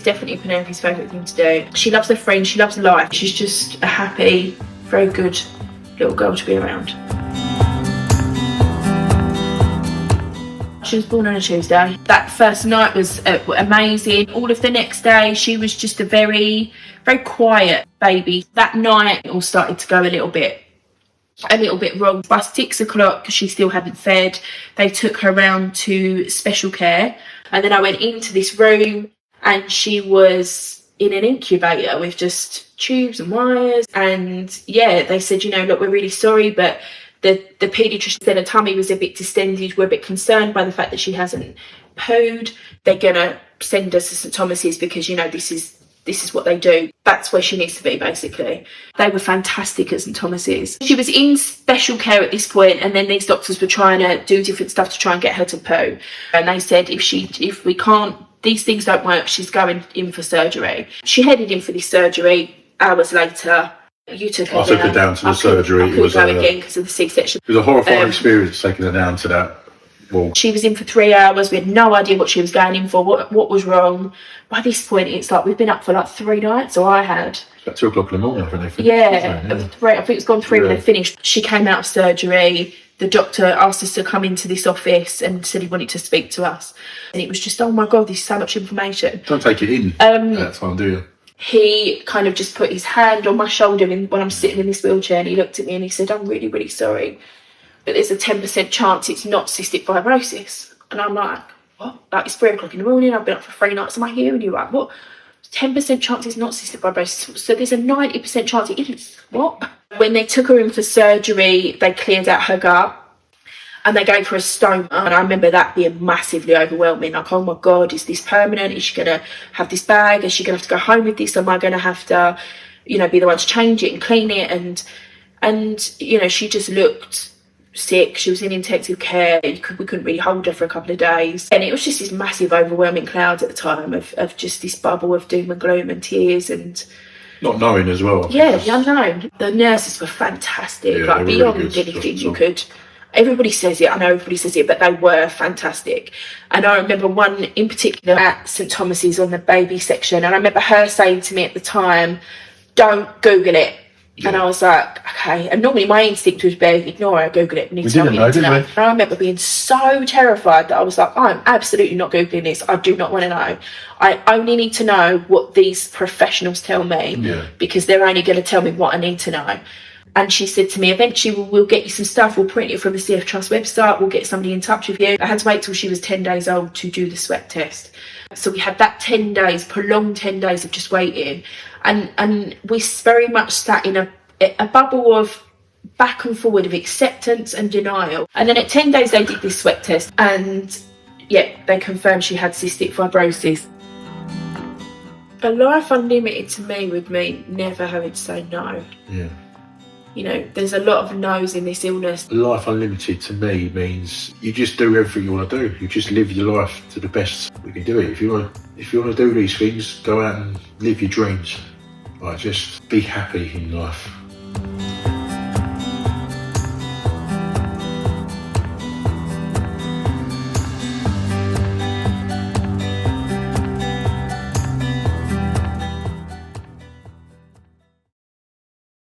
definitely Penelope's favourite thing to do. She loves her friends, she loves life. She's just a happy, very good little girl to be around. She was born on a Tuesday. That first night was amazing. All of the next day, she was just a very, very quiet baby. That night, it all started to go a little bit wrong. By 6 o'clock, she still hadn't fed. They took her around to special care. And then I went into this room and she was in an incubator with just tubes and wires. And yeah, they said, you know, look, we're really sorry, but the paediatrician said her tummy was a bit distended. We're a bit concerned by the fact that she hasn't pooed. They're going to send us to St Thomas's because, you know, this is what they do. That's where she needs to be, basically. They were fantastic at St Thomas's. She was in special care at this point, and then these doctors were trying to do different stuff to try and get her to poo. And they said, if we can't, these things don't work, she's going in for surgery. She headed in for this surgery. Hours later, you took her down. I took her down to the surgery. I couldn't go again because of the C-section. It was a horrifying experience taking her down to that. Well, she was in for 3 hours. We had no idea what she was going in for, what was wrong. By this point, it's like we've been up for like 3 nights, or I had. It's about 2 o'clock in the morning, I think they finished. Yeah. I think it's gone 3 when they finished. She came out of surgery. The doctor asked us to come into this office and said he wanted to speak to us. And it was just, oh my God, there's so much information. Don't take it in at that time, do you? He kind of just put his hand on my shoulder when I'm sitting in this wheelchair, and he looked at me and he said, I'm really, really sorry, but there's a 10% chance it's not cystic fibrosis. And I'm like, what? Like, it's 3 o'clock in the morning, I've been up for 3 nights, am I hearing you right? What? 10% chance it's not cystic fibrosis, so there's a 90% chance it is. What? When they took her in for surgery, they cleared out her gut and they gave her a stoma. And I remember that being massively overwhelming. Like, oh my God, is this permanent? Is she going to have this bag? Is she going to have to go home with this? Am I going to have to, you know, be the one to change it and clean it? And you know, she just looked sick. She was in intensive care. We couldn't really hold her for a couple of days. And it was just this massive, overwhelming cloud at the time of just this bubble of doom and gloom and tears and... Not knowing as well. Yeah, the unknown. The nurses were fantastic, like beyond really anything you could... Everybody says it, I know everybody says it, but they were fantastic. And I remember one in particular at St Thomas's on the baby section, and I remember her saying to me at the time, don't Google it. Yeah. And I was like, okay. And normally my instinct was be, ignore it, Google it. We didn't know. And I remember being so terrified that I was like, I'm absolutely not Googling this. I do not want to know. I only need to know what these professionals tell me, because they're only going to tell me what I need to know. And she said to me, eventually we'll get you some stuff, we'll print it from the CF Trust website, we'll get somebody in touch with you. I had to wait till she was 10 days old to do the sweat test. So we had that 10 days, prolonged 10 days of just waiting. And we very much sat in a bubble of back and forward of acceptance and denial. And then at 10 days they did this sweat test, and yeah, they confirmed she had cystic fibrosis. A life unlimited to me would mean never having to say no. Yeah. You know, there's a lot of no's in this illness. Life unlimited to me means you just do everything you want to do. You just live your life to the best we can do it. If you want to do these things, go out and live your dreams. Like, just be happy in life.